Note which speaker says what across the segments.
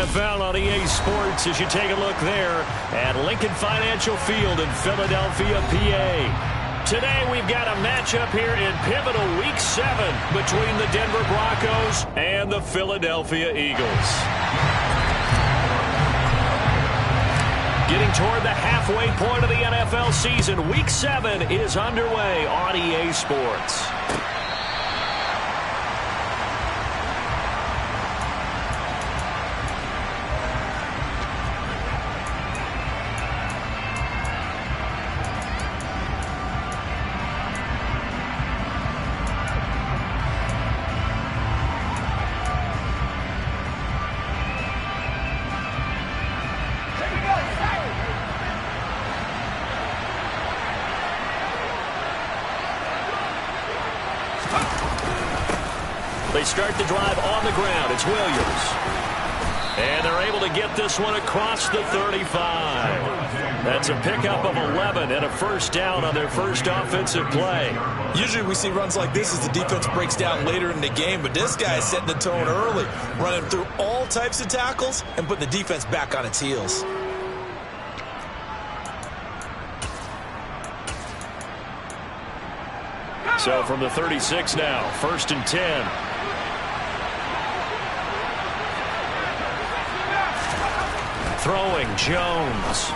Speaker 1: NFL on EA Sports as you take a look there at Lincoln Financial Field in Philadelphia, PA. Today we've got a matchup here in pivotal Week 7 between the Denver Broncos and the Philadelphia Eagles. Getting toward the halfway point of the NFL season, Week 7 is underway on EA Sports. They start the drive on the ground. It's Williams. And they're able to get this one across the 35. That's a pickup of 11 and a first down on their first offensive play.
Speaker 2: Usually we see runs like this as the defense breaks down later in the game, but this guy is setting the tone early, running through all types of tackles and putting the defense back on its heels.
Speaker 1: So from the 36 now, 1st and 10. Throwing, Jones.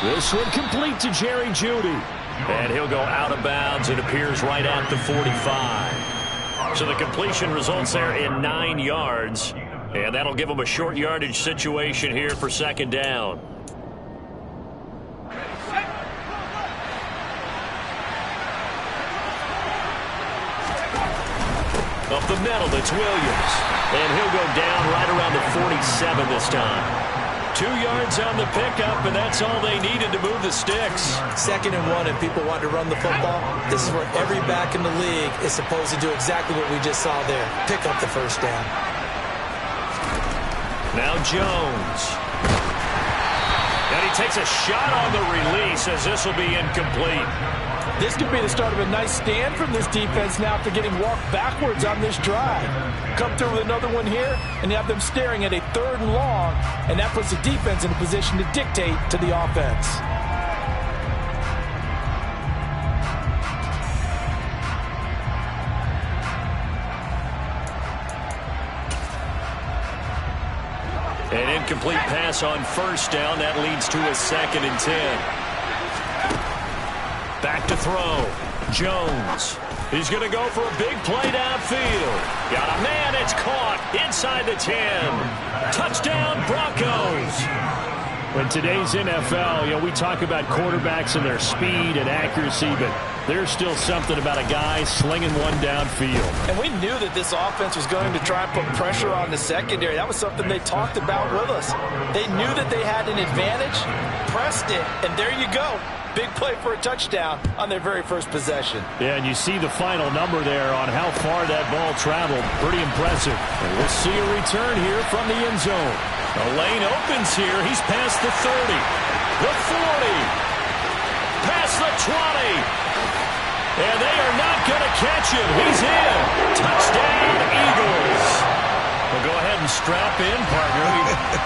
Speaker 1: This one complete to Jerry Jeudy. And he'll go out of bounds. It appears right at the 45. So the completion results there in 9 yards. And that'll give them a short yardage situation here for 2nd down. Up the middle, it's Williams. And he'll go down right around the 47 this time. 2 yards on the pickup, and that's all they needed to move the sticks.
Speaker 2: 2nd and 1, if people want to run the football, this is where every back in the league is supposed to do exactly what we just saw there. Pick up the first down.
Speaker 1: Now Jones. And he takes a shot on the release as this will be incomplete.
Speaker 3: This could be the start of a nice stand from this defense now after getting walked backwards on this drive. Come through with another one here, and you have them staring at a 3rd and long, and that puts the defense in a position to dictate to the offense.
Speaker 1: An incomplete pass on 1st down. That leads to a 2nd and 10. Back to throw. Jones. He's going to go for a big play downfield. Got a man. It's caught inside the 10. Touchdown, Broncos.
Speaker 4: In today's NFL, we talk about quarterbacks and their speed and accuracy, but there's still something about a guy slinging one downfield.
Speaker 3: And we knew that this offense was going to try and put pressure on the secondary. That was something they talked about with us. They knew that they had an advantage, pressed it, and there you go. Big play for a touchdown on their very first possession.
Speaker 4: Yeah, and you see the final number there on how far that ball traveled. Pretty impressive.
Speaker 1: And we'll see a return here from the end zone. The lane opens here. He's past the 30, the 40, past the 20. And they are not going to catch him. He's in. Touchdown, Eagles. Well, go ahead and strap in, partner.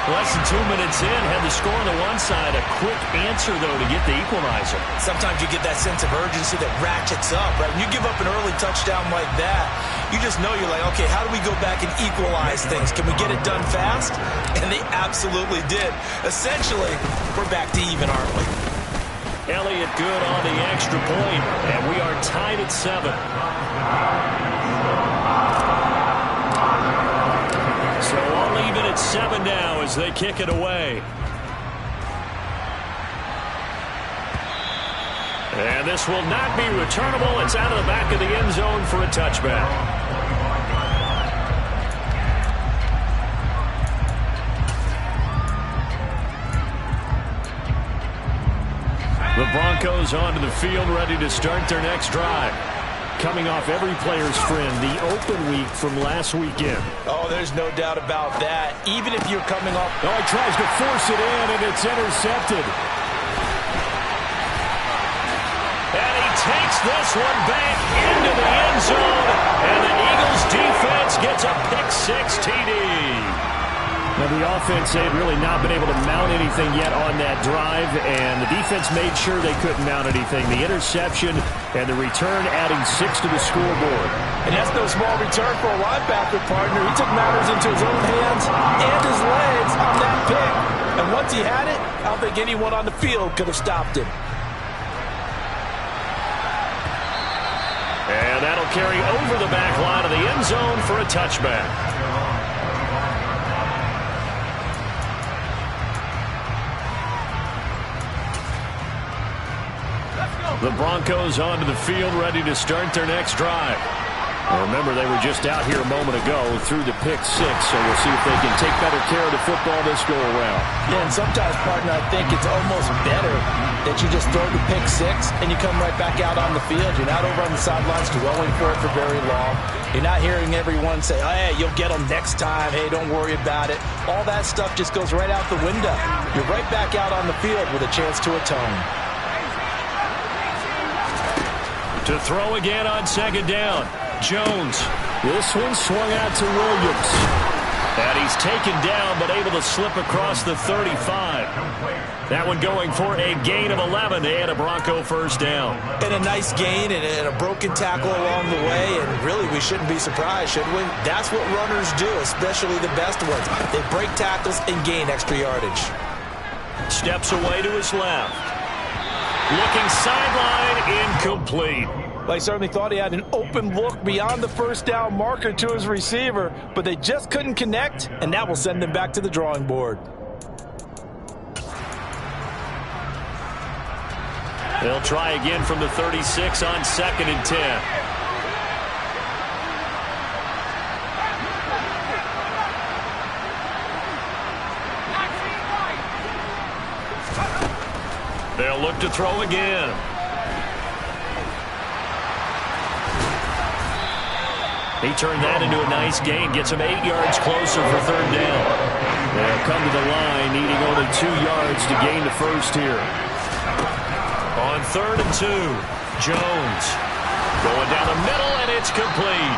Speaker 1: Less than 2 minutes in, had the score on the one side. A quick answer, though, to get the equalizer.
Speaker 2: Sometimes you get that sense of urgency that ratchets up, right? When you give up an early touchdown like that, you just know you're like, okay, how do we go back and equalize things? Can we get it done fast? And they absolutely did. Essentially, we're back to even, aren't we?
Speaker 1: Elliott good on the extra point, and we are tied at 7. So all even at 7 now as they kick it away. And this will not be returnable. It's out of the back of the end zone for a touchback. The Broncos onto the field, ready to start their next drive. Coming off every player's friend, the open week from last weekend.
Speaker 3: Oh, there's no doubt about that. Even if you're coming off...
Speaker 4: Oh, he tries to force it in, and it's intercepted.
Speaker 1: And he takes this one back into the end zone, and the Eagles defense gets a pick-6 TD.
Speaker 4: Well, the offense, they've really not been able to mount anything yet on that drive, and the defense made sure they couldn't mount anything. The interception and the return adding 6 to the scoreboard.
Speaker 3: And that's no small return for a linebacker partner. He took matters into his own hands and his legs on that pick. And once he had it, I don't think anyone on the field could have stopped him.
Speaker 1: And that'll carry over the back line of the end zone for a touchback. The Broncos onto the field, ready to start their next drive. Well, remember, they were just out here a moment ago through the pick 6, so we'll see if they can take better care of the football this go around.
Speaker 3: Yeah, and sometimes, partner, I think it's almost better that you just throw the pick 6 and you come right back out on the field. You're not over on the sidelines dwelling for it for very long. You're not hearing everyone say, oh, hey, you'll get them next time. Hey, don't worry about it. All that stuff just goes right out the window. You're right back out on the field with a chance to atone.
Speaker 1: To throw again on second down. Jones.
Speaker 4: This one swung out to Williams.
Speaker 1: And he's taken down, but able to slip across the 35. That one going for a gain of 11 and a Bronco first down.
Speaker 2: And a nice gain and a broken tackle along the way. And really, we shouldn't be surprised, should we? That's what runners do, especially the best ones. They break tackles and gain extra yardage.
Speaker 1: Steps away to his left. Looking sideline, incomplete.
Speaker 3: Well, he certainly thought he had an open look beyond the first down marker to his receiver, but they just couldn't connect, and that will send them back to the drawing board.
Speaker 1: They'll try again from the 36 on 2nd and 10. They'll look to throw again. He turned that into a nice gain. Gets him 8 yards closer for third down. They'll come to the line, needing only 2 yards to gain the first here. On 3rd and 2, Jones going down the middle, and it's complete.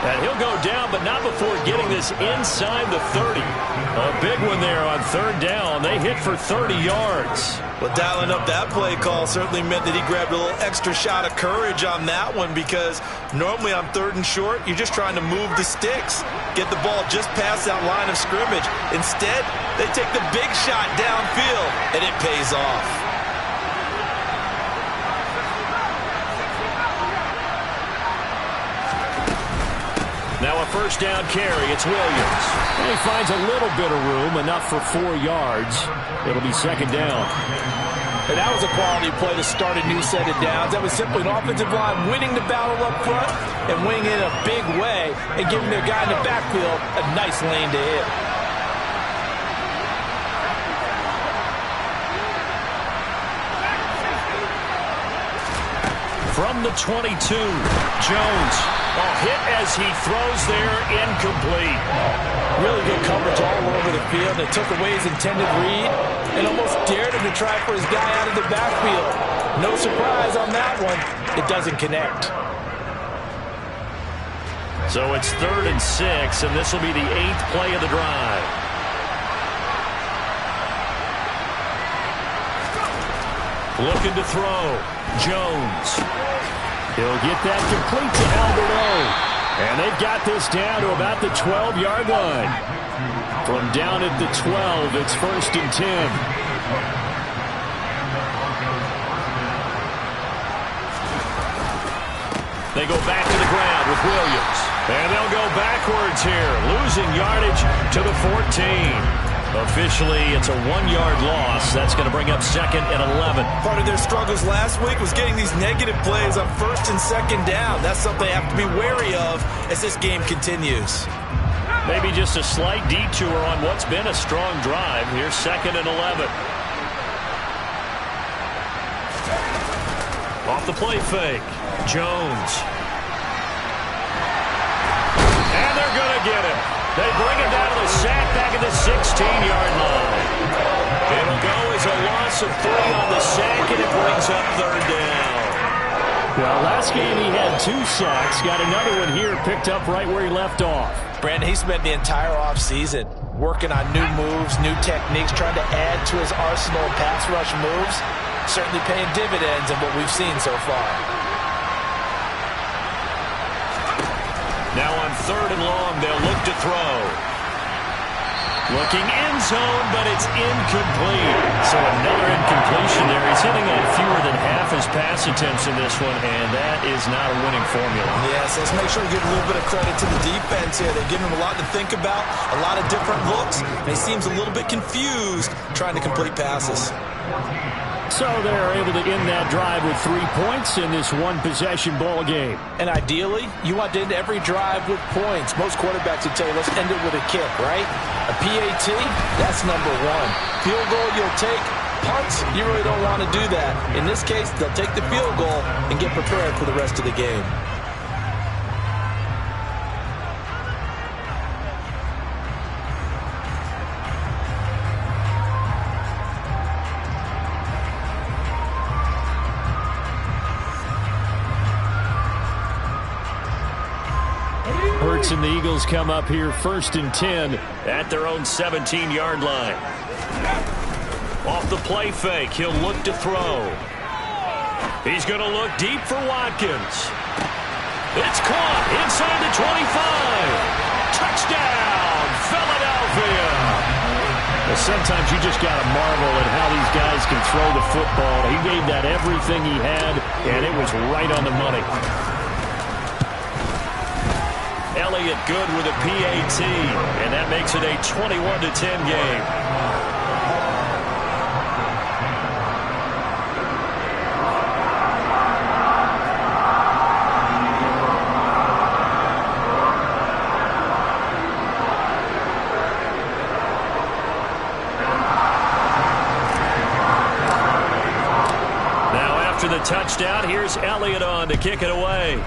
Speaker 1: And he'll go down, but not before getting this inside the 30. A big one there on 3rd down. They hit for 30 yards.
Speaker 2: Well, dialing up that play call certainly meant that he grabbed a little extra shot of courage on that one, because normally on 3rd and short, you're just trying to move the sticks, get the ball just past that line of scrimmage. Instead, they take the big shot downfield, and it pays off.
Speaker 1: Now a first down carry. It's Williams.
Speaker 4: And he finds a little bit of room, enough for 4 yards. It'll be 2nd down.
Speaker 3: And that was a quality play to start a new set of downs. That was simply an offensive line winning the battle up front and winning it in a big way and giving their guy in the backfield a nice lane to hit.
Speaker 1: From the 22, Jones. Hit as he throws there, incomplete.
Speaker 3: Really good coverage all over the field. It took away his intended read and almost dared him to try for his guy out of the backfield. No surprise on that one. It doesn't connect.
Speaker 1: So it's 3rd and 6, and this will be the 8th play of the drive. Looking to throw. Jones.
Speaker 4: He'll get that complete to Alberto. And they've got this down to about the 12-yard line. From down at the 12, it's 1st and 10.
Speaker 1: They go back to the ground with Williams. And they'll go backwards here, losing yardage to the 14. Officially, it's a 1-yard loss. That's going to bring up 2nd and 11.
Speaker 2: Part of their struggles last week was getting these negative plays on 1st and 2nd down. That's something they have to be wary of as this game continues.
Speaker 1: Maybe just a slight detour on what's been a strong drive. Here's 2nd and 11. Off the play fake. Jones. And they're going to get him. They bring him down to the sack back at the 16-yard line. It'll go as a loss of 3 on the sack, and it brings up 3rd down.
Speaker 4: Well, last game he had 2 sacks. Got another one here picked up right where he left off.
Speaker 3: Brandon, he spent the entire offseason working on new moves, new techniques, trying to add to his arsenal of pass rush moves. Certainly paying dividends in what we've seen so far.
Speaker 1: Now on 3rd and long, they'll look to throw. Looking end zone, but it's incomplete. So another incompletion there. He's hitting at fewer than half his pass attempts in this one, and that is not a winning formula.
Speaker 2: Yes, let's make sure we give a little bit of credit to the defense here. They're giving him a lot to think about, a lot of different looks, and he seems a little bit confused trying to complete passes.
Speaker 4: So they're able to end that drive with 3 points in this one-possession ball game.
Speaker 3: And ideally, you want to end every drive with points. Most quarterbacks would tell you, let's end it with a kick, right? A PAT, that's number 1. Field goal, you'll take. Punts, you really don't want to do that. In this case, they'll take the field goal and get prepared for the rest of the game.
Speaker 4: Hurts and the Eagles come up here 1st and 10
Speaker 1: at their own 17-yard line. Off the play fake, he'll look to throw. He's going to look deep for Watkins. It's caught inside the 25. Touchdown, Philadelphia.
Speaker 4: Well, sometimes you just got to marvel at how these guys can throw the football. He gave that everything he had, and it was right on the money.
Speaker 1: Elliott good with a PAT, and that makes it a 21-10 game. Now after the touchdown, here's Elliott on to kick it away.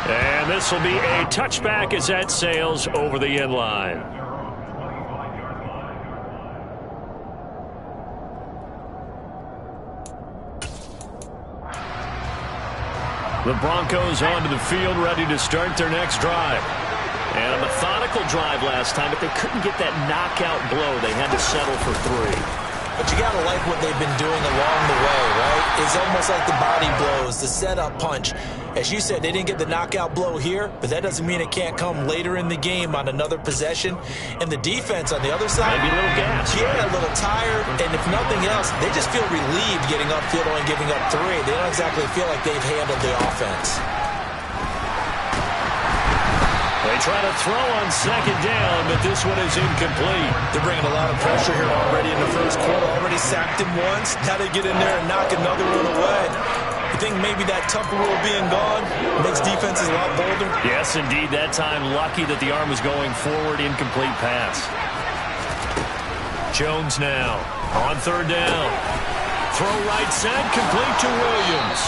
Speaker 1: And this will be a touchback as that sails over the end line. The Broncos onto the field, ready to start their next drive. And a methodical drive last time, but they couldn't get that knockout blow. They had to settle for 3.
Speaker 2: But you got to like what they've been doing along the way, right? It's almost like the body blows, the setup punch. As you said, they didn't get the knockout blow here, but that doesn't mean it can't come later in the game on another possession. And the defense on the other side,
Speaker 1: maybe a little gas.
Speaker 2: Yeah, right? A little tired. And if nothing else, they just feel relieved getting upfield and giving up 3. They don't exactly feel like they've handled the offense.
Speaker 1: They try to throw on 2nd down, but this one is incomplete.
Speaker 2: They're bringing a lot of pressure here already in the first quarter. Already sacked him once. Now they get in there and knock another one away. You think maybe that Tucker rule being gone makes defenses a lot bolder?
Speaker 1: Yes, indeed. That time, lucky that the arm was going forward. Incomplete pass. Jones now on 3rd down. Throw right side, complete to Williams.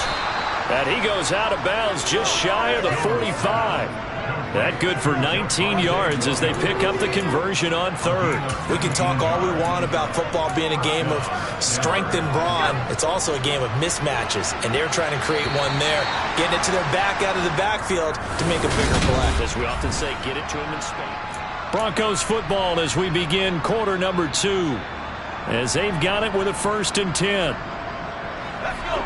Speaker 1: And he goes out of bounds just shy of the 45. That good for 19 yards as they pick up the conversion on 3rd.
Speaker 2: We can talk all we want about football being a game of strength and brawn. It's also a game of mismatches, and they're trying to create one there, getting it to their back out of the backfield to make a bigger play.
Speaker 1: As we often say, get it to them in space. Broncos football as we begin quarter number 2, as they've got it with a 1st and 10.
Speaker 3: Let's go.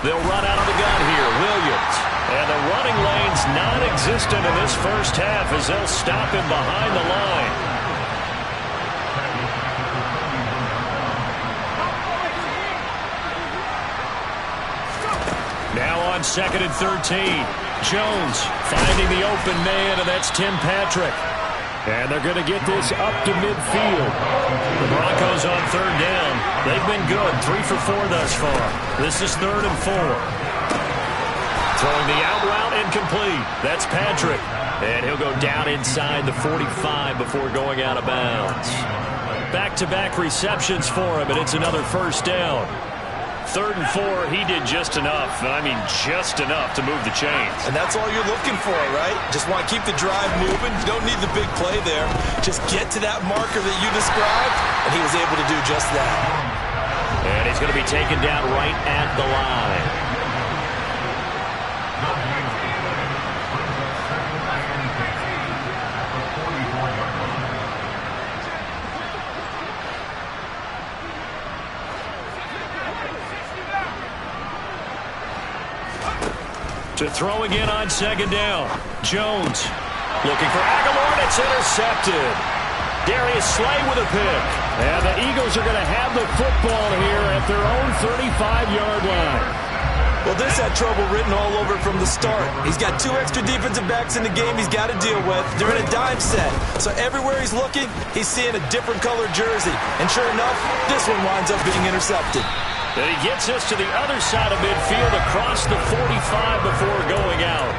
Speaker 1: They'll run out of the gun here. Williams. And the running lane's non-existent in this first half as they'll stop him behind the line. Now on 2nd and 13. Jones finding the open man, and that's Tim Patrick. And they're going to get this up to midfield. The Broncos on 3rd down. They've been good, 3 for 4 thus far. This is 3rd and 4. Throwing the out route incomplete. That's Patrick. And he'll go down inside the 45 before going out of bounds. Back-to-back receptions for him, and it's another 1st down. 3rd and 4, he did just enough. I mean, just enough to move the chains.
Speaker 2: And that's all you're looking for, right? Just want to keep the drive moving. You don't need the big play there. Just get to that marker that you described, and he was able to do just that.
Speaker 1: And he's going to be taken down right at the line. To throw again on second down. Jones looking for Aguilar. It's intercepted. Darius Slay with a pick.
Speaker 4: And the Eagles are going to have the football here at their own 35-yard line.
Speaker 2: Well, this had trouble written all over from the start. He's got 2 extra defensive backs in the game he's got to deal with. They're in a dime set. So everywhere he's looking, he's seeing a different colored jersey. And sure enough, this one winds up being intercepted.
Speaker 1: And he gets us to the other side of midfield across the 45 before going out.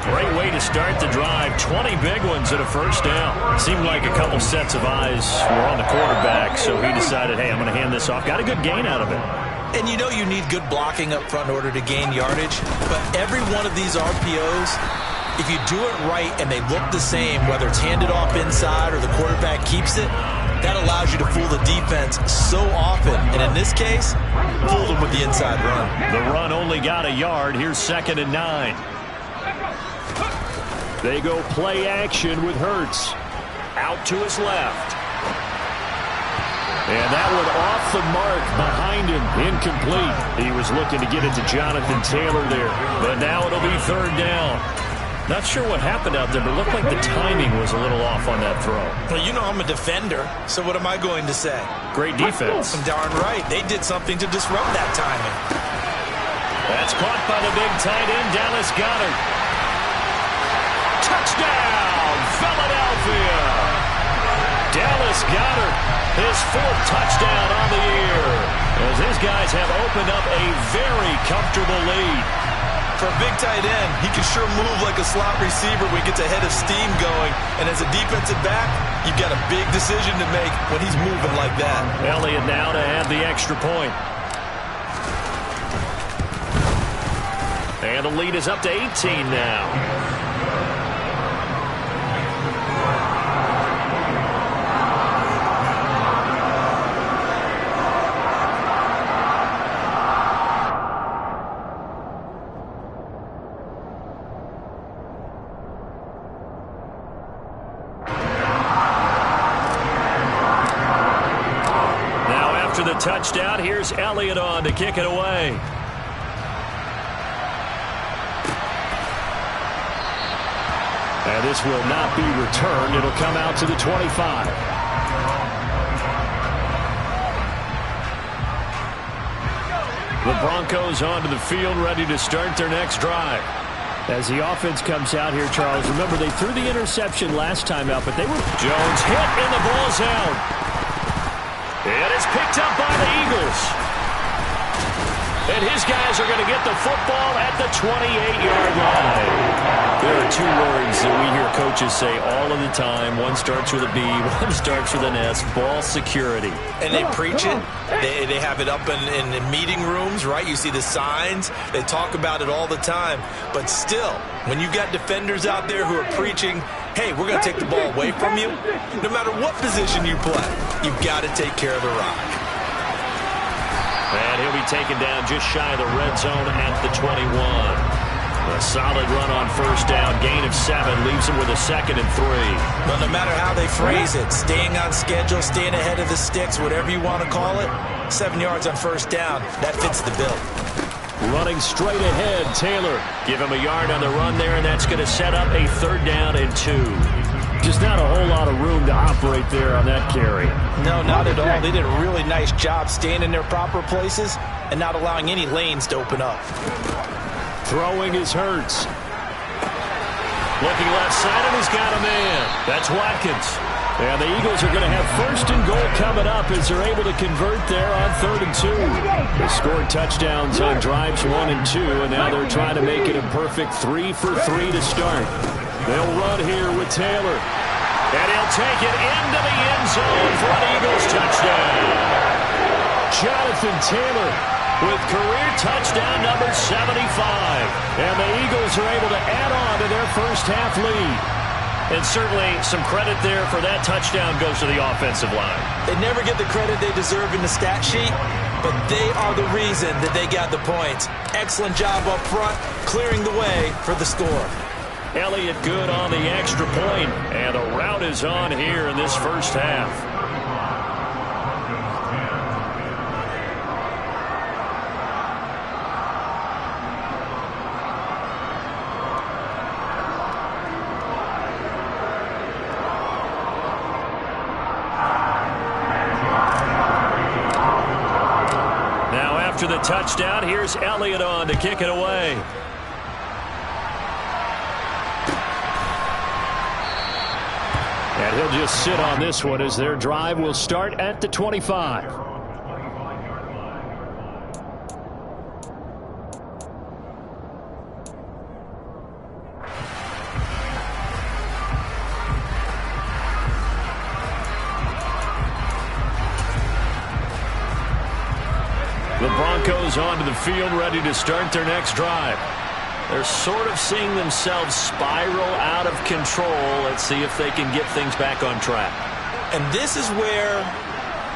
Speaker 1: Great way to start the drive. 20 big ones at a first down. Seemed like a couple sets of eyes were on the quarterback, so he decided, hey, I'm going to hand this off. Got a good gain out of it.
Speaker 2: And you know you need good blocking up front in order to gain yardage. But every one of these RPOs, if you do it right and they look the same, whether it's handed off inside or the quarterback keeps it, that allows you to fool the defense so often. And in this case, fool them with the inside run.
Speaker 1: The run only got a yard. Here's 2nd and 9.
Speaker 4: They go play action with Hurts.
Speaker 1: Out to his left.
Speaker 4: And that one off the mark behind him. Incomplete. He was looking to get it to Jonathan Taylor there.
Speaker 1: But now it'll be 3rd down. Not sure what happened out there, but it looked like the timing was a little off on that throw.
Speaker 2: Well, you know I'm a defender, so what am I going to say?
Speaker 1: Great defense.
Speaker 2: Darn right. They did something to disrupt that timing.
Speaker 1: That's caught by the big tight end, Dallas Goedert. Touchdown, Philadelphia. Dallas Goedert, his 4th touchdown on the year, as his guys have opened up a very comfortable lead.
Speaker 2: For a big tight end, he can sure move like a slot receiver when he gets a head of steam going. And as a defensive back, you've got a big decision to make when he's moving like that.
Speaker 1: Elliott now to add the extra point. And the lead is up to 18 now. Touchdown. Here's Elliott on to kick it away.
Speaker 4: And this will not be returned. It'll come out to the 25.
Speaker 1: The Broncos onto the field, ready to start their next drive.
Speaker 4: As the offense comes out here, Charles, remember they threw the interception last time out, but they were...
Speaker 1: Jones hit and the ball's out. And it's picked up by the Eagles. And his guys are going to get the football at the 28-yard line. There are 2 words that we hear coaches say all of the time. One starts with a B, one starts with an S, ball security.
Speaker 2: And they preach it. They have it up in meeting rooms, right? You see the signs. They talk about it all the time. But still, when you've got defenders out there who are preaching, hey, we're going to take the ball away from you, no matter what position you play, you've got to take care of the rock.
Speaker 1: And he'll be taken down just shy of the red zone at the 21. A solid run on first down. Gain of 7 leaves him with a 2nd and 3.
Speaker 2: But no matter how they phrase it, staying on schedule, staying ahead of the sticks, whatever you want to call it, 7 yards on first down, that fits the bill.
Speaker 4: Running straight ahead, Taylor.
Speaker 1: Give him a yard on the run there, and that's going to set up a 3rd down and 2.
Speaker 4: Just not a whole lot of room to operate there on that carry.
Speaker 3: No, not at all. They did a really nice job staying in their proper places and not allowing any lanes to open up.
Speaker 4: Throwing is Hurts.
Speaker 1: Looking left side, and he's got a man. That's Watkins.
Speaker 4: And the Eagles are going to have 1st and goal coming up as they're able to convert there on 3rd and 2. They scored touchdowns on drives 1 and 2, and now they're trying to make it a perfect 3 for 3 to start. They'll run here with Taylor.
Speaker 1: And he'll take it into the end zone for an Eagles touchdown.
Speaker 4: Jonathan Taylor
Speaker 1: with career touchdown number 75.
Speaker 4: And the Eagles are able to add on to their first half lead.
Speaker 1: And certainly some credit there for that touchdown goes to the offensive line.
Speaker 2: They never get the credit they deserve in the stat sheet, but they are the reason that they got the points. Excellent job up front, clearing the way for the score.
Speaker 1: Elliott good on the extra point, and the rout is on here in this first half. After the touchdown, here's Elliott on to kick it away.
Speaker 4: And he'll just sit on this one as their drive will start at the 25.
Speaker 1: The Broncos onto the field, ready to start their next drive. They're sort of seeing themselves spiral out of control. Let's see if they can get things back on track.
Speaker 2: And this is where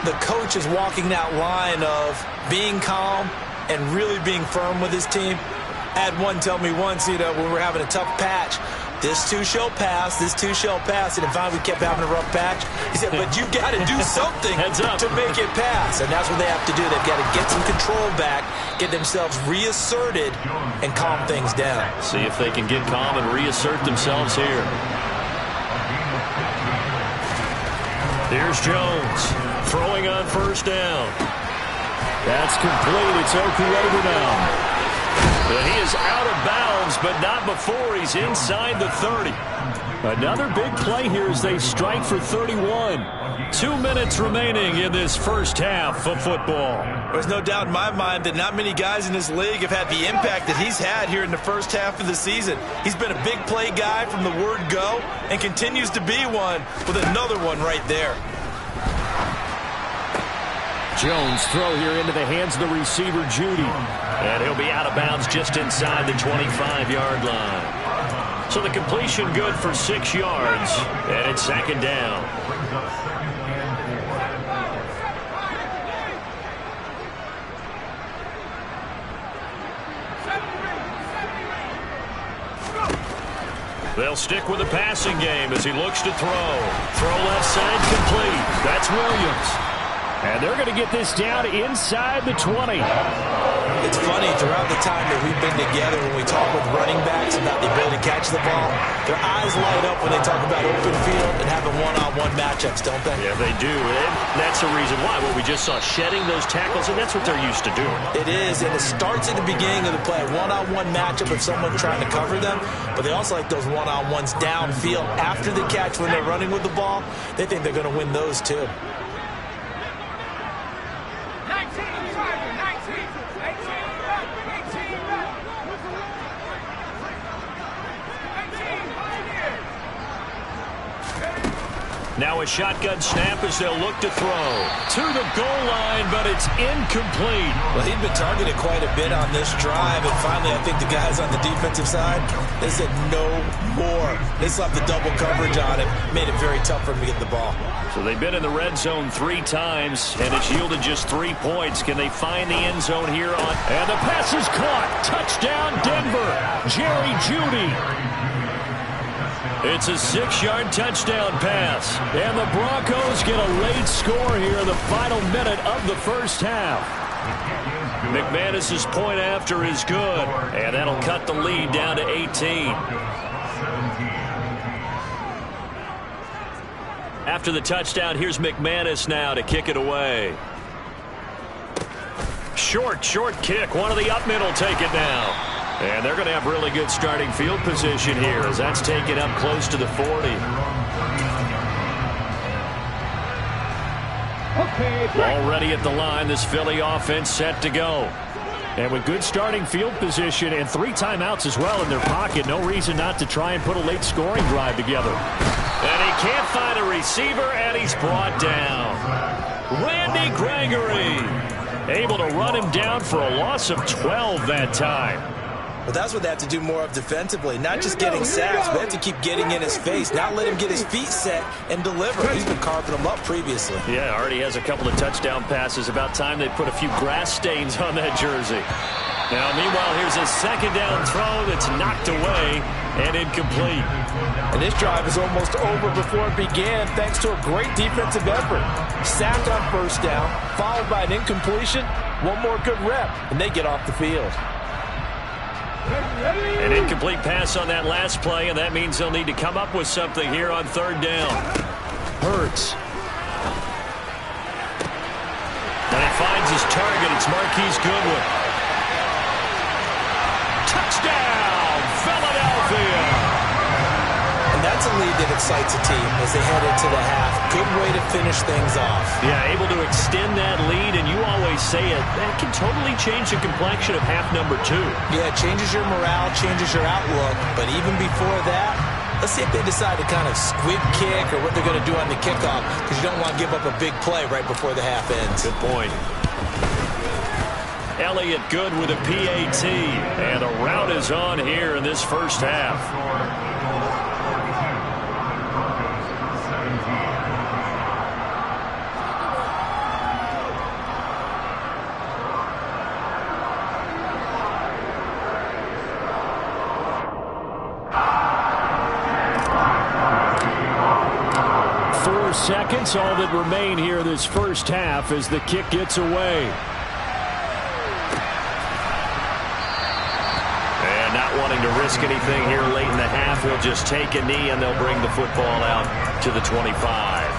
Speaker 2: the coach is walking that line of being calm and really being firm with his team. I had one tell me once, when we were having a tough patch, this too shall pass, this too shall pass. And finally we kept having a rough patch. He said, but you got to do something to make it pass. And that's what they have to do. They've got to get some control back, get themselves reasserted, and calm things down.
Speaker 1: See if they can get calm and reassert themselves here. Here's Jones throwing on first down.
Speaker 4: That's complete. It's Okuegbunam now.
Speaker 1: But he is out of bounds, but not before he's inside the 30.
Speaker 4: Another big play here as they strike for 31.
Speaker 1: 2 minutes remaining in this first half of football.
Speaker 2: There's no doubt in my mind that not many guys in this league have had the impact that he's had here in the first half of the season. He's been a big play guy from the word go and continues to be one with another one right there.
Speaker 4: Jones throw here into the hands of the receiver, Judy.
Speaker 1: And he'll be out of bounds just inside the 25-yard line. So the completion good for 6 yards, and it's second down. They'll stick with the passing game as he looks to throw. Throw left side complete. That's Williams.
Speaker 4: And they're going to get this down inside the 20.
Speaker 2: It's funny, throughout the time that we've been together, when we talk with running backs about the ability to catch the ball, their eyes light up when they talk about open field and having one-on-one matchups, don't they?
Speaker 1: Yeah, they do. And that's the reason why. Well, we just saw shedding those tackles, and that's what they're used to doing.
Speaker 2: It is, and it starts at the beginning of the play. One-on-one matchup with someone trying to cover them, but they also like those one-on-ones downfield after the catch when they're running with the ball. They think they're going to win those, too.
Speaker 1: Now a shotgun snap as they'll look to throw. To the goal line, but it's incomplete.
Speaker 2: Well, he'd been targeted quite a bit on this drive, and finally I think the guys on the defensive side, they said no more. They slapped the double coverage on him, made it very tough for him to get the ball.
Speaker 1: So they've been in the red zone 3 times, and it's yielded just 3 points. Can they find the end zone here on?
Speaker 4: And the pass is caught. Touchdown, Denver. Jerry Jeudy.
Speaker 1: It's a 6-yard touchdown pass.
Speaker 4: And the Broncos get a late score here in the final minute of the first half.
Speaker 1: McManus's point after is good, and that'll cut the lead down to 18. After the touchdown, here's McManus now to kick it away. Short kick. One of the up middle take it now. And they're going to have really good starting field position here as that's taken up close to the 40. Already at the line, this Philly offense set to go.
Speaker 4: And with good starting field position and 3 timeouts as well in their pocket, no reason not to try and put a late scoring drive together.
Speaker 1: And he can't find a receiver, and he's brought down. Randy Gregory able to run him down for a loss of 12 that time.
Speaker 2: Well, that's what they have to do more of defensively. Not just getting sacks, but they have to keep getting in his face. Not let him get his feet set and deliver. He's been carving them up previously.
Speaker 4: Yeah, already has a couple of touchdown passes. About time they put a few grass stains on that jersey. Now, meanwhile, here's a second down throw that's knocked away and incomplete.
Speaker 3: And this drive is almost over before it began thanks to a great defensive effort. Sacked on first down, followed by an incompletion. One more good rep, and they get off the field.
Speaker 4: An incomplete pass on that last play, and that means they'll need to come up with something here on third down. Hurts. And he finds his target. It's Marquise Goodwin. Touchdown, Philadelphia!
Speaker 2: And that's a lead that excites a team as they head into the half. Good way to finish things off.
Speaker 4: Yeah, able to extend that lead, and you always say it, that can totally change the complexion of half number 2.
Speaker 2: Yeah, it changes your morale, changes your outlook. But even before that, let's see if they decide to kind of squib kick or what they're going to do on the kickoff, because you don't want to give up a big play right before the half ends.
Speaker 4: Good point. Elliott good with a PAT, and a rout is on here in this first half. Seconds, all that remain here this first half as the kick gets away. And not wanting to risk anything here late in the half, he'll just take a knee and they'll bring the football out to the 25.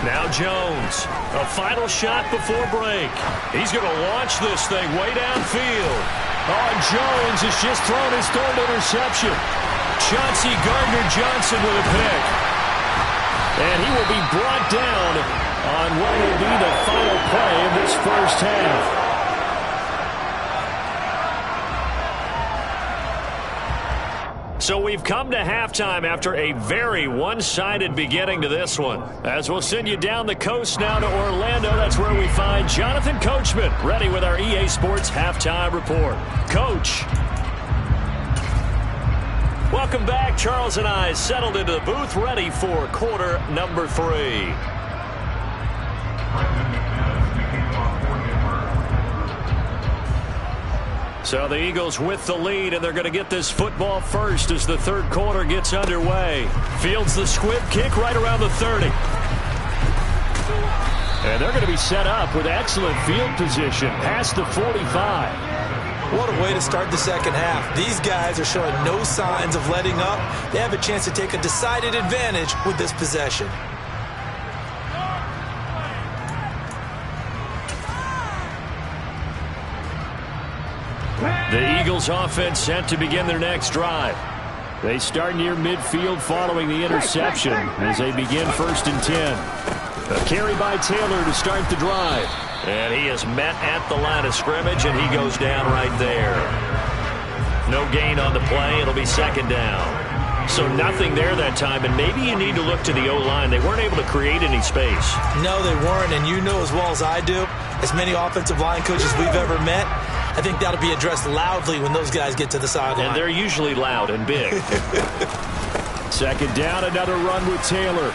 Speaker 4: Now Jones, a final shot before break. He's going to launch this thing way downfield. Oh, Jones has just thrown his third interception. Chauncey Gardner-Johnson with a pick. And he will be brought down on what will be the final play of this first half. So we've come to halftime after a very one-sided beginning to this one. As we'll send you down the coast now to Orlando, that's where we find Jonathan Coachman ready with our EA Sports Halftime Report. Coach. Welcome back. Charles and I settled into the booth ready for quarter number 3. So the Eagles with the lead, and they're going to get this football first as the third quarter gets underway. Fields the squib kick right around the 30. And they're going to be set up with excellent field position past the 45.
Speaker 2: What a way to start the second half. These guys are showing no signs of letting up. They have a chance to take a decided advantage with this possession.
Speaker 4: The Eagles offense set to begin their next drive. They start near midfield following the interception as they begin 1st and 10. A carry by Taylor to start the drive. And he is met at the line of scrimmage, and he goes down right there. No gain on the play. It'll be second down. So nothing there that time, and maybe you need to look to the O-line. They weren't able to create any space.
Speaker 2: No, they weren't, and you know as well as I do, as many offensive line coaches we've ever met, I think that'll be addressed loudly when those guys get to the sideline.
Speaker 4: And they're usually loud and big. Second down, another run with Taylor.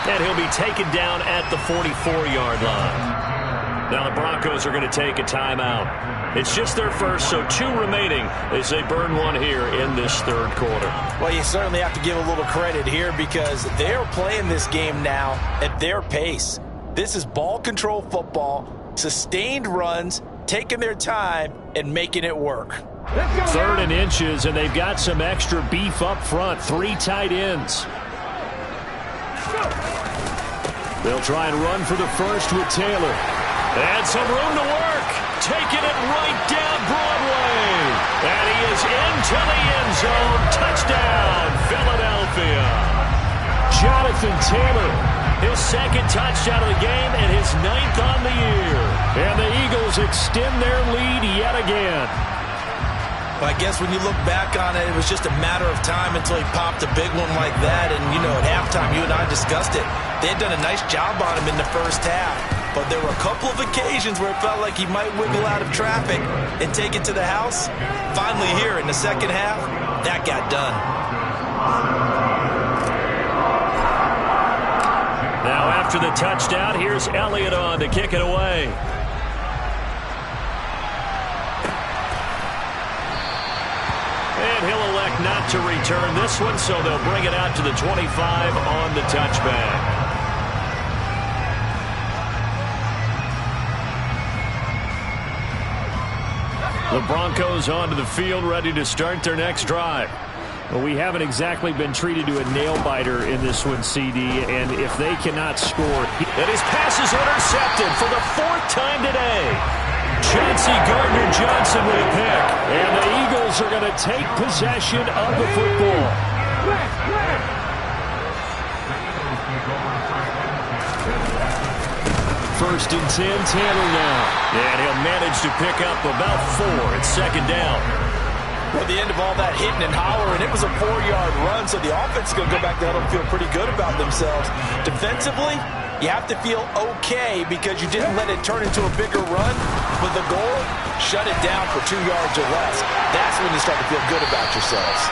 Speaker 4: And he'll be taken down at the 44-yard line. Now the Broncos are going to take a timeout. It's just their first, so 2 remaining as they burn one here in this third quarter.
Speaker 3: Well, you certainly have to give a little credit here because they're playing this game now at their pace. This is ball control football, sustained runs, taking their time and making it work.
Speaker 4: 3rd and inches, and they've got some extra beef up front. 3 tight ends. They'll try and run for the first with Taylor. And some room to work. Taking it right down Broadway. And he is into the end zone. Touchdown, Philadelphia. Jonathan Taylor, his 2nd touchdown of the game and his 9th on the year. And the Eagles extend their lead yet again.
Speaker 2: Well, I guess when you look back on it, it was just a matter of time until he popped a big one like that. And, you know, at halftime, you and I discussed it. They had done a nice job on him in the first half. But there were a couple of occasions where it felt like he might wiggle out of traffic and take it to the house. Finally here in the second half, that got done.
Speaker 4: Now after the touchdown, here's Elliott on to kick it away. And he'll elect not to return this one, so they'll bring it out to the 25 on the touchback. The Broncos onto the field, ready to start their next drive. Well, we haven't exactly been treated to a nail-biter in this one, CD, and if they cannot score...
Speaker 1: And his pass is intercepted for the 4th time today. Chauncey Gardner-Johnson with a pick.
Speaker 4: And the Eagles are going to take possession of the football. First and 10, Tanner now.
Speaker 1: And he'll manage to pick up about 4. It's second down.
Speaker 3: Well, the end of all that hitting and hollering, it was a 4-yard run, so the offense is going to go back there and feel pretty good about themselves. Defensively, you have to feel okay because you didn't let it turn into a bigger run. But the goal, shut it down for 2 yards or less. That's when you start to feel good about yourselves.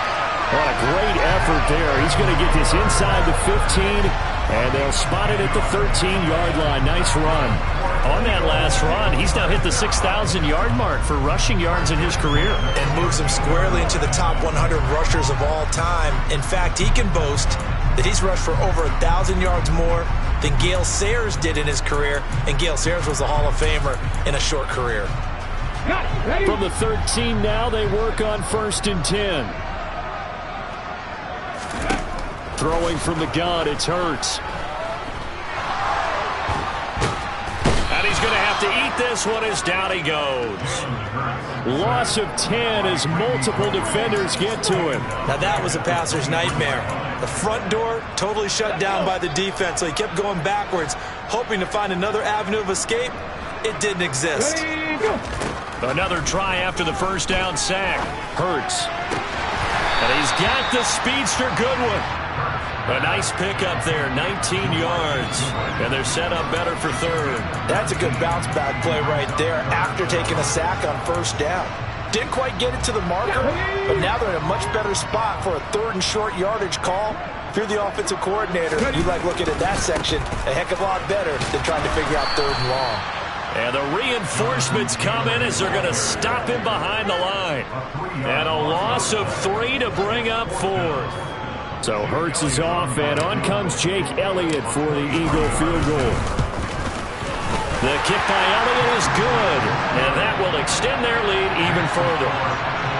Speaker 4: What a great effort there. He's going to get this inside the 15, and they'll spot it at the 13-yard line. Nice run.
Speaker 1: On that last run, he's now hit the 6,000-yard mark for rushing yards in his career.
Speaker 2: And moves him squarely into the top 100 rushers of all time. In fact, he can boast that he's rushed for over 1,000 yards more than Gale Sayers did in his career. And Gale Sayers was a Hall of Famer in a short career.
Speaker 4: From the 13 now, they work on first and 10. Throwing from the gun, it's Hurts.
Speaker 1: And he's going to have to eat this one as down he goes.
Speaker 4: Loss of 10 as multiple defenders get to him.
Speaker 2: Now that was a passer's nightmare. The front door totally shut down by the defense, so he kept going backwards, hoping to find another avenue of escape. It didn't exist.
Speaker 1: Another try after the first down sack.
Speaker 4: Hurts.
Speaker 1: And he's got the speedster Goodwin. A nice pickup there, 19 yards. And they're set up better for third.
Speaker 3: That's a good bounce back play right there after taking a sack on first down. Didn't quite get it to the marker, but now they're in a much better spot for a 3rd and short yardage call. If you're the offensive coordinator, you like looking at that section a heck of a lot better than trying to figure out 3rd and long.
Speaker 1: And the reinforcements come in as they're going to stop him behind the line. And a loss of 3 to bring up 4th.
Speaker 4: So Hurts is off, and on comes Jake Elliott for the Eagle field goal.
Speaker 1: The kick by Elliott is good, and that will extend their lead even further.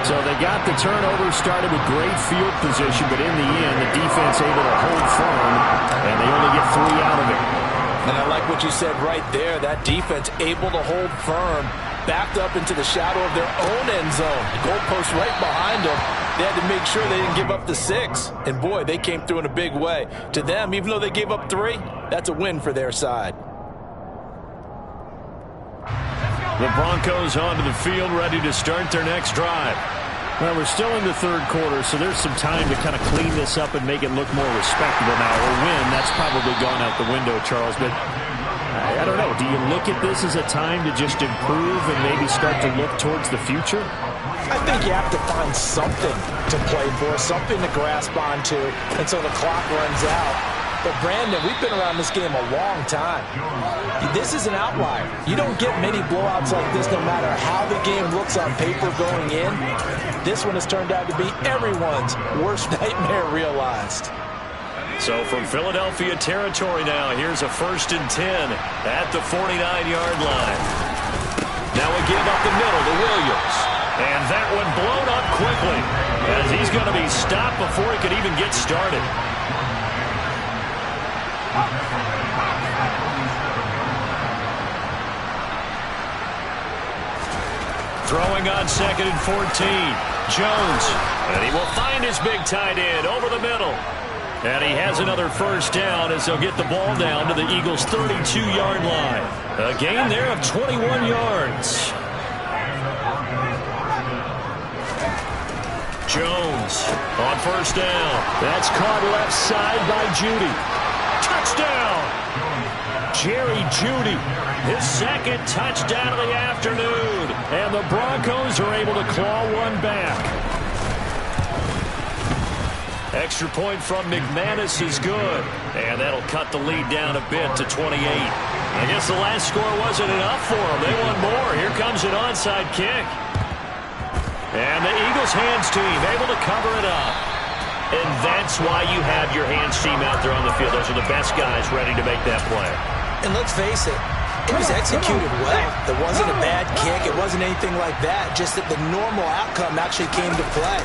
Speaker 4: So they got the turnover started with great field position, but in the end, the defense able to hold firm, and they only get 3 out of it.
Speaker 3: And I like what you said right there. That defense able to hold firm, backed up into the shadow of their own end zone. The goalpost right behind them. They had to make sure they didn't give up the 6. And, boy, they came through in a big way. To them, even though they gave up 3, that's a win for their side.
Speaker 4: The Broncos onto the field, ready to start their next drive. Well, we're still in the 3rd quarter, so there's some time to kind of clean this up and make it look more respectable now. Or win, that's probably gone out the window, Charles. But I don't know. Do you look at this as a time to just improve and maybe start to look towards the future?
Speaker 3: I think you have to find something to play for, something to grasp onto until the clock runs out. But, Brandon, we've been around this game a long time. This is an outlier. You don't get many blowouts like this no matter how the game looks on paper going in. This one has turned out to be everyone's worst nightmare realized.
Speaker 1: So from Philadelphia territory now, here's a 1st and 10 at the 49-yard line. Now a give up the middle to Williams. And that one blown up quickly as he's going to be stopped before he could even get started. Throwing on 2nd and 14. Jones. And he will find his big tight end over the middle. And he has another first down as they'll get the ball down to the Eagles' 32-yard line. A gain there of 21 yards. Jones on first down.
Speaker 4: That's caught left side by Jeudy.
Speaker 1: Touchdown! Jerry Jeudy, his second touchdown of the afternoon.
Speaker 4: And the Broncos are able to claw one back.
Speaker 1: Extra point from McManus is good. And that'll cut the lead down a bit to 28. I guess the last score wasn't enough for them. They want more. Here comes an onside kick. And the Eagles hands team able to cover it up. And that's why you have your hands team out there on the field. Those are the best guys ready to make that play.
Speaker 2: And let's face it, it was executed well. There wasn't a bad kick. It wasn't anything like that. Just that the normal outcome actually came to play.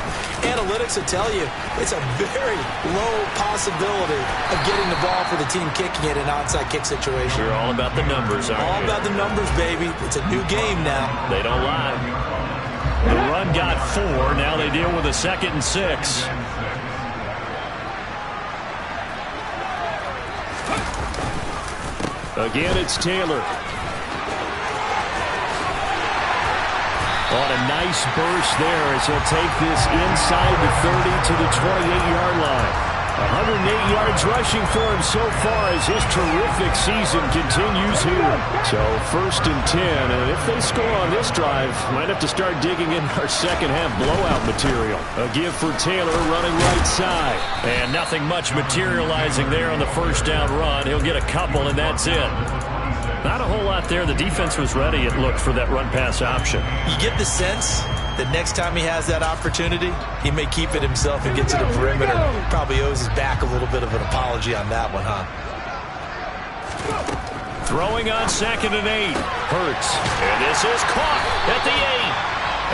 Speaker 2: Analytics will tell you it's a very low possibility of getting the ball for the team kicking it in an onside kick situation.
Speaker 1: You're all about the numbers, aren't you?
Speaker 2: All about the numbers, baby. It's a new game now.
Speaker 1: They don't lie. The run got 4. Now they deal with a 2nd and 6.
Speaker 4: Again, it's Taylor. On a nice burst there as he'll take this inside the 30 to the 28-yard line. 108 yards rushing for him so far as his terrific season continues here. So 1st and 10, and if they score on this drive, might have to start digging in our second half blowout material. A give for Taylor running right side.
Speaker 1: And nothing much materializing there on the first down run. He'll get a couple, and that's it. Not a whole lot there. The defense was ready, it looked, for that run-pass option.
Speaker 2: You get the sense that next time he has that opportunity, he may keep it himself and get to the perimeter. Probably owes his back a little bit of an apology on that one, huh?
Speaker 1: Throwing on 2nd and 8. Hurts. And this is caught at the 8.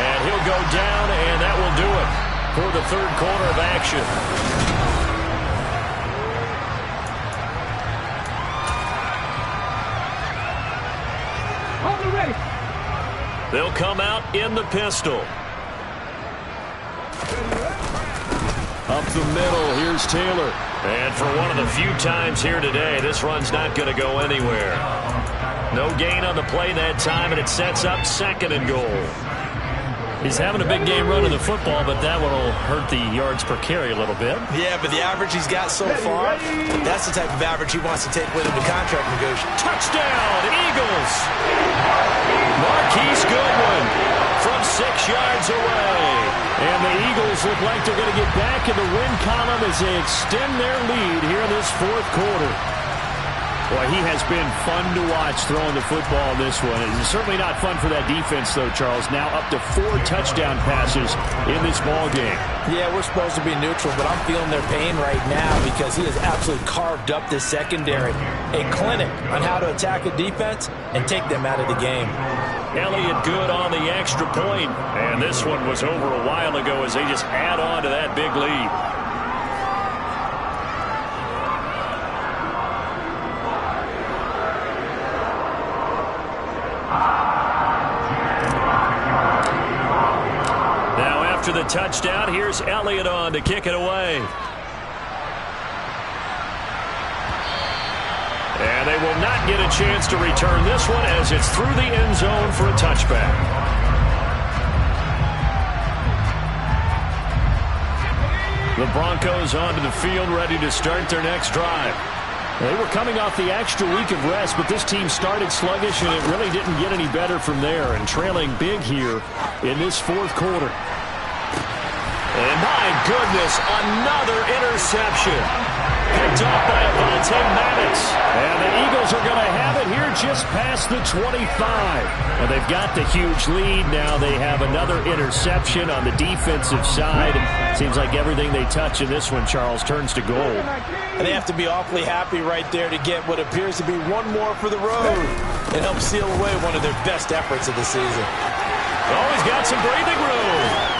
Speaker 1: And he'll go down, and that will do it for the 3rd quarter of action. They'll come out in the pistol.
Speaker 4: Up the middle, here's Taylor.
Speaker 1: And for one of the few times here today, this run's not going to go anywhere. No gain on the play that time, and it sets up 2nd and goal. He's having a big game running the football, but that one will hurt the yards per carry a little bit.
Speaker 2: Yeah, but the average he's got so far, that's the type of average he wants to take with him to contract negotiation.
Speaker 1: Touchdown, Eagles! Marquise Goodwin from 6 yards away.
Speaker 4: And the Eagles look like they're going to get back in the win column as they extend their lead here in this 4th quarter. Boy, he has been fun to watch throwing the football in this one. It's certainly not fun for that defense, though, Charles. Now up to 4 touchdown passes in this ball game. Yeah, we're supposed to be neutral, but I'm feeling their pain right now because he has absolutely carved up this secondary. A clinic on how to attack a defense and take them out of the game.
Speaker 1: Elliott good on the extra point. And this one was over a while ago as they just add on to that big lead. After the touchdown, here's Elliott on to kick it away. And they will not get a chance to return this one as it's through the end zone for a touchback. The Broncos onto the field ready to start their next drive. They were coming off the extra week of rest, but this team started sluggish, and it really didn't get any better from there, and trailing big here in this 4th quarter. And my goodness, another interception. Picked off by Avonte Maddox. And the Eagles are going to have it here just past the 25. And they've got the huge lead. Now they have another interception on the defensive side. Seems like everything they touch in this one, Charles, turns to gold.
Speaker 3: And they have to be awfully happy right there to get what appears to be one more for the road and help seal away one of their best efforts of the season.
Speaker 1: Oh, he's got some breathing room.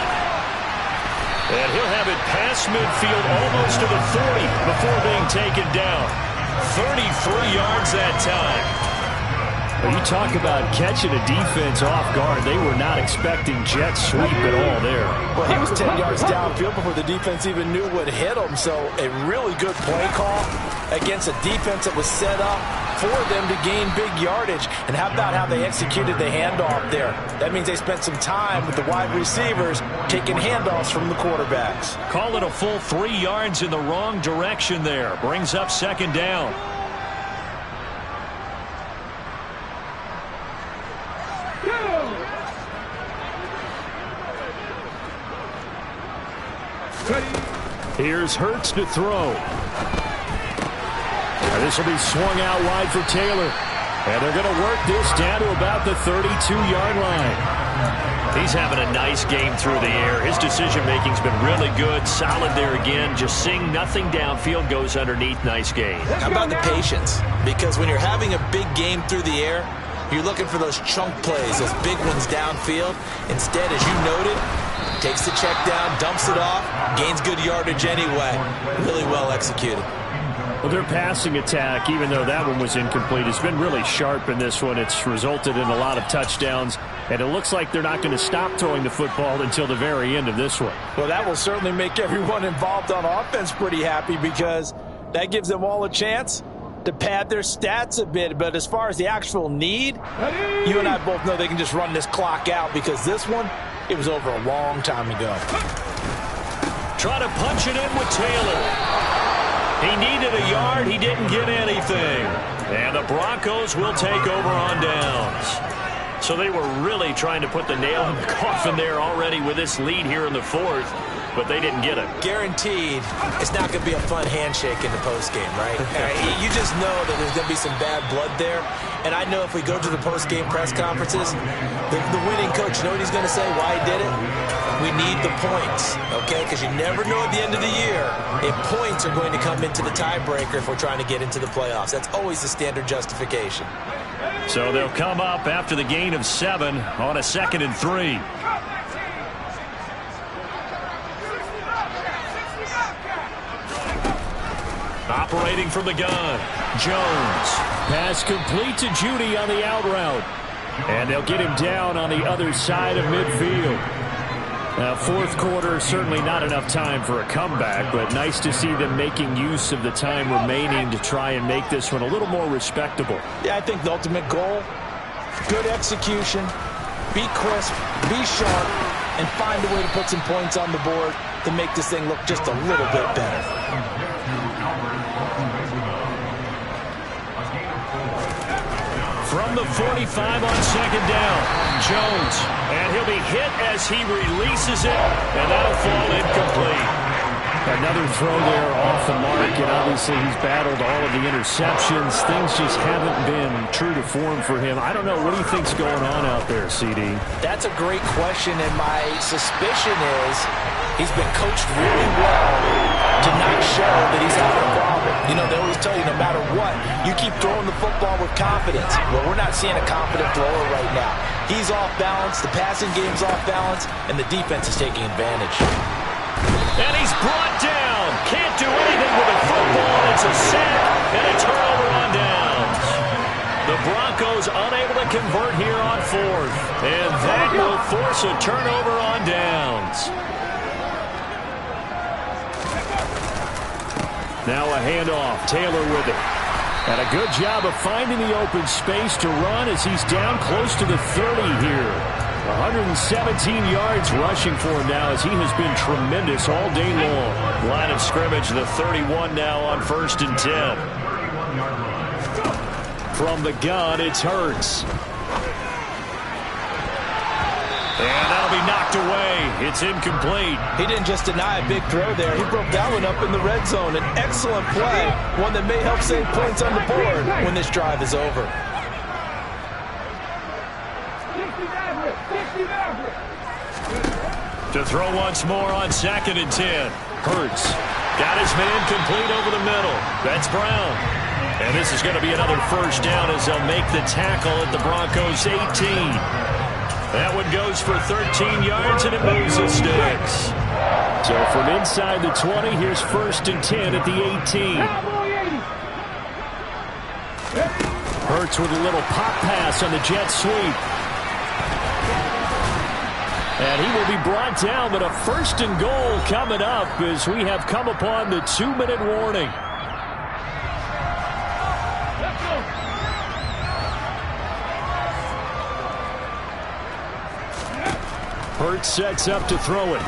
Speaker 1: And he'll have it past midfield almost to the 40 before being taken down. 33 yards that time.
Speaker 4: Well, you talk about catching a defense off guard. They were not expecting jet sweep at all there.
Speaker 3: Well, he was 10 yards downfield before the defense even knew what hit him. So a really good play call against a defense that was set up for them to gain big yardage. And how about how they executed the handoff there? That means they spent some time with the wide receivers taking handoffs from the quarterbacks.
Speaker 1: Call it a full 3 yards in the wrong direction there. Brings up second down.
Speaker 4: Here's Hurts to throw. And this will be swung out wide for Taylor. And they're going to work this down to about the 32-yard line.
Speaker 1: He's having a nice game through the air. His decision-making's been really good. Solid there again. Just seeing nothing downfield, goes underneath. Nice game.
Speaker 2: How about the patience? Because when you're having a big game through the air, you're looking for those chunk plays, those big ones downfield. Instead, as you noted, takes the check down, dumps it off, gains good yardage anyway. Really well executed.
Speaker 4: Well, their passing attack, even though that one was incomplete, has been really sharp in this one. It's resulted in a lot of touchdowns, and it looks like they're not going to stop throwing the football until the very end of this one.
Speaker 3: Well, that will certainly make everyone involved on offense pretty happy, because that gives them all a chance to pad their stats a bit. But as far as the actual need, you and I both know they can just run this clock out, because this one, it was over a long time ago.
Speaker 1: Try to punch it in with Taylor. He needed a yard. He didn't get anything. And the Broncos will take over on downs. So they were really trying to put the nail in the coffin there already with this lead here in the fourth, but they didn't get it.
Speaker 2: Guaranteed, it's not going to be a fun handshake in the postgame, right? You just know that there's going to be some bad blood there. And I know if we go to the postgame press conferences, the winning coach, you know what he's going to say, why he did it? We need the points, okay? Because you never know at the end of the year if points are going to come into the tiebreaker if we're trying to get into the playoffs. That's always the standard justification.
Speaker 1: So they'll come up after the gain of 7 on a 2nd and 3. Operating from the gun, Jones.
Speaker 4: Pass complete to Judy on the out route. And they'll get him down on the other side of midfield. Now, fourth quarter, certainly not enough time for a comeback, but nice to see them making use of the time remaining to try and make this one a little more respectable.
Speaker 3: Yeah, I think the ultimate goal, good execution, be crisp, be sharp, and find a way to put some points on the board to make this thing look just a little bit better.
Speaker 1: From the 45 on 2nd down, Jones. And he'll be hit as he releases it, and that'll fall incomplete.
Speaker 4: Another throw there off the mark, and obviously he's battled all of the interceptions. Things just haven't been true to form for him. I don't know. What do you think's going on out there, CD?
Speaker 3: That's a great question, and my suspicion is he's been coached really well to not show that he's having a problem. You know, they always tell you no matter what, you keep throwing the football with confidence. Well, we're not seeing a confident thrower right now. He's off balance, the passing game's off balance, and the defense is taking advantage.
Speaker 1: And he's brought down. Can't do anything with the football. It's a sack and a turnover on downs. The Broncos unable to convert here on 4th. And that will force a turnover on downs.
Speaker 4: Now a handoff. Taylor with it. And a good job of finding the open space to run as he's down close to the 30 here. 117 yards rushing for him now as he has been tremendous all day long.
Speaker 1: Line of scrimmage, the 31 now on 1st and 10.
Speaker 4: From the gun, it's Hurts.
Speaker 1: And that'll be knocked away. It's incomplete.
Speaker 3: He didn't just deny a big throw there. He broke that one up in the red zone. An excellent play. One that may help save points on the board when this drive is over.
Speaker 1: To throw once more on 2nd and 10. Hurts got his man complete over the middle. That's Brown. And this is going to be another first down as they'll make the tackle at the Broncos' 18. That one goes for 13 yards, and it moves the sticks.
Speaker 4: So from inside the 20, here's 1st and 10 at the 18. Starts with a little pop pass on the jet sweep. And he will be brought down, but a 1st and goal coming up as we have come upon the 2-minute warning. Hurts sets up to throw it.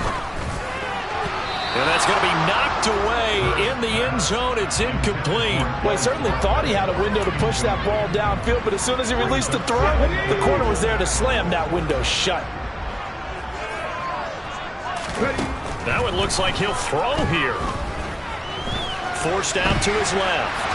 Speaker 1: And that's going to be knocked away in the end zone. It's incomplete.
Speaker 3: Well, he certainly thought he had a window to push that ball downfield, but as soon as he released the throw, the corner was there to slam that window shut.
Speaker 1: Now it looks like he'll throw here. Forced out to his left.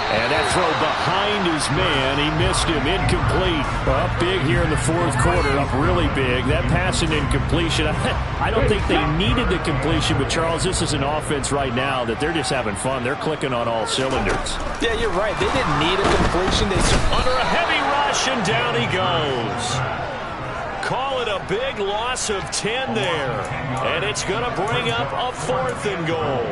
Speaker 4: And that throw behind his man. He missed him. Incomplete. Up big here in the 4th quarter. Up really big. That pass and incompletion. I don't think they needed the completion, but Charles, this is an offense right now that they're just having fun. They're clicking on all cylinders.
Speaker 3: Yeah, you're right. They didn't need a completion. They
Speaker 1: under a heavy rush, and down he goes. Call it a big loss of 10 there. And it's going to bring up a 4th and goal.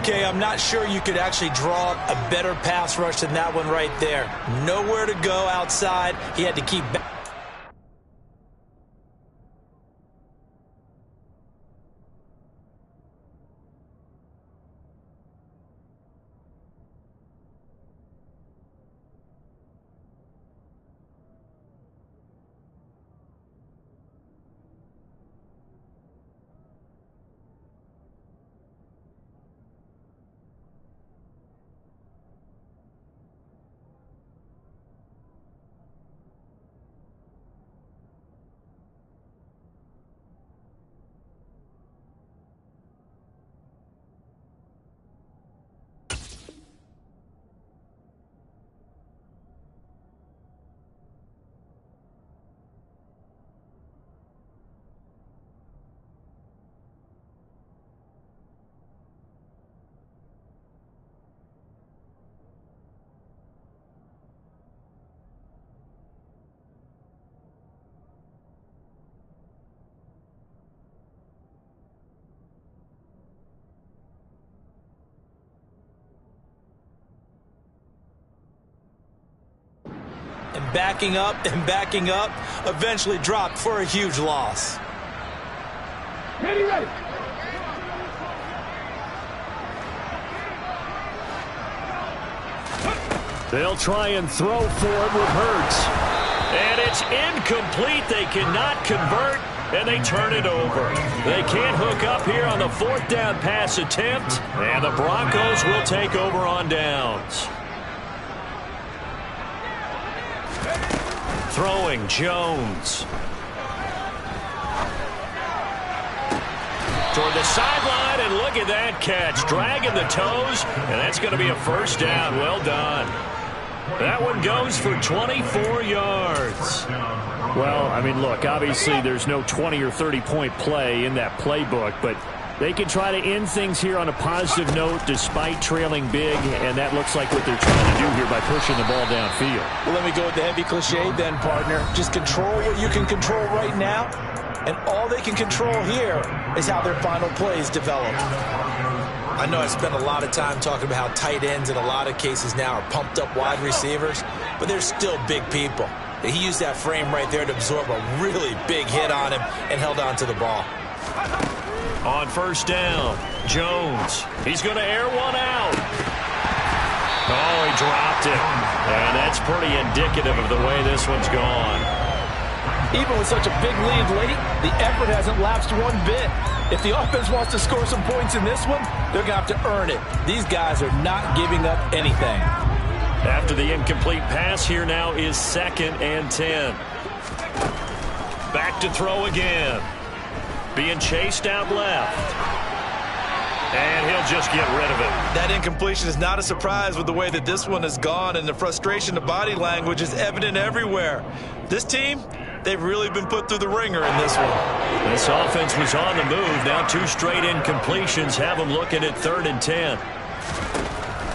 Speaker 2: Okay, I'm not sure you could actually draw up a better pass rush than that one right there. Nowhere to go outside. He had to keep back. And backing up, eventually dropped for a huge loss.
Speaker 3: ready.
Speaker 4: They'll try and throw for it with Hurts.
Speaker 1: And it's incomplete. They cannot convert, and they turn it over. They can't hook up here on the 4th down pass attempt, and the Broncos will take over on downs. Throwing Jones. Toward the sideline, and look at that catch. Dragging the toes, and that's going to be a 1st down. Well done. That one goes for 24 yards.
Speaker 4: Well, I mean, look, obviously there's no 20 or 30-point play in that playbook, but they can try to end things here on a positive note despite trailing big, and that looks like what they're trying to do here by pushing the ball downfield.
Speaker 3: Well, let me go with the heavy cliche then, partner. Just control what you can control right now, and all they can control here is how their final plays develop.
Speaker 2: I know I spent a lot of time talking about how tight ends in a lot of cases now are pumped up wide receivers, but they're still big people. He used that frame right there to absorb a really big hit on him and held on to the ball.
Speaker 1: On 1st down, Jones. He's going to air one out. Oh, he dropped it. And that's pretty indicative of the way this one's gone.
Speaker 3: Even with such a big lead late, the effort hasn't lapsed one bit. If the offense wants to score some points in this one, they're going to have to earn it. These guys are not giving up anything.
Speaker 1: After the incomplete pass, here now is 2nd and 10. Back to throw again. Being chased out left. And he'll just get rid of it.
Speaker 2: That incompletion is not a surprise with the way that this one has gone, and the frustration, the body language is evident everywhere. This team, they've really been put through the ringer in this one.
Speaker 1: This offense was on the move. Now 2 straight incompletions have them looking at 3rd and 10.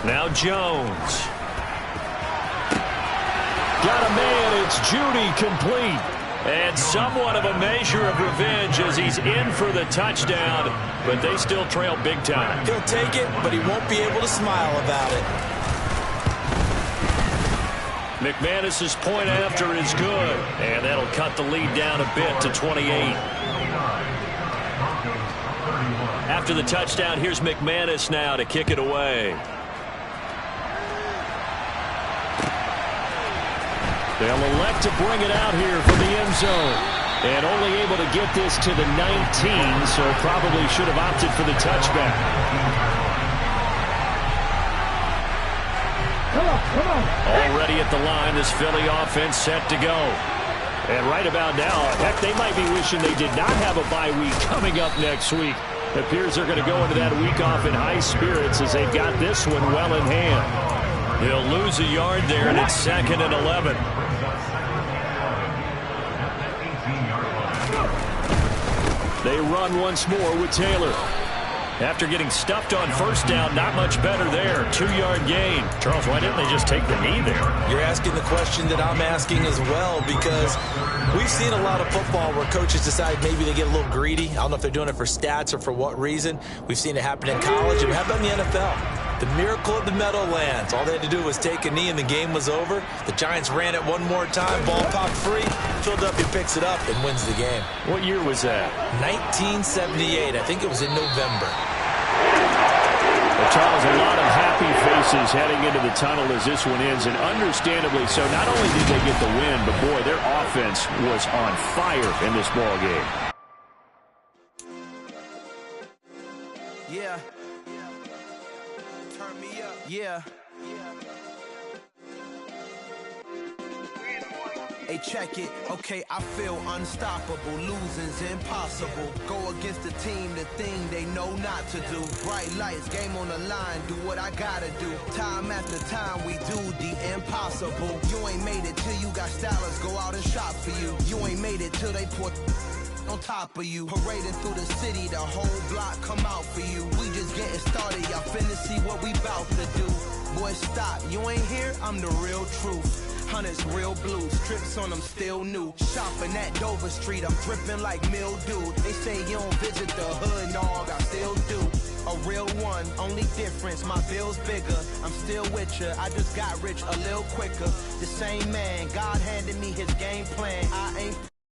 Speaker 1: Now Jones.
Speaker 4: Got a man. It's Judy complete.
Speaker 1: And somewhat of a measure of revenge as he's in for the touchdown, but they still trail big time.
Speaker 2: He'll take it, but he won't be able to smile about it.
Speaker 1: McManus's point after is good, and that'll cut the lead down a bit to 28. After the touchdown, here's McManus now to kick it away. They'll elect to bring it out here from the end zone. And only able to get this to the 19, so probably should have opted for the touchback. Already at the line, this Philly offense set to go. And right about now, heck, they might be wishing they did not have a bye week coming up next week. It appears they're going to go into that week off in high spirits as they've got this one well in hand. They'll lose a yard there, and it's 2nd and 11. They run once more with Taylor. After getting stuffed on first down, not much better there. 2-yard gain. Charles, why didn't they just take the knee there?
Speaker 2: You're asking the question that I'm asking as well, because we've seen a lot of football where coaches decide maybe they get a little greedy. I don't know if they're doing it for stats or for what reason. We've seen it happen in college, and how about in the NFL? The miracle of the Meadowlands. All they had to do was take a knee and the game was over. The Giants ran it one more time. Ball popped free. Philadelphia picks it up and wins the game.
Speaker 1: What year was that?
Speaker 2: 1978. I think it was in November.
Speaker 1: Well, Charles, a lot of happy faces heading into the tunnel as this one ends, and understandably so. Not only did they get the win, but boy, their offense was on fire in this ball game.
Speaker 5: Yeah. Turn me up. Yeah. Hey, check it. Okay, I feel unstoppable. Losing's impossible. Go against the team, the thing they know not to do. Bright lights, game on the line. Do what I gotta do. Time after time, we do the impossible. You ain't made it till you got stylers go out and shop for you. You ain't made it till they put on top of you. Parading through the city, the whole block come out for you. We just getting started, y'all finna see what we bout to do. Boy, stop, you ain't here, I'm the real truth. Hunters, real blue, strips on them still new. Shopping at Dover Street, I'm dripping like mildew. They say you don't visit the hood, dog, I still do. A real one, only difference, my bill's bigger. I'm still with ya, I just got rich a little quicker. The same man, God handed me his game plan. I ain't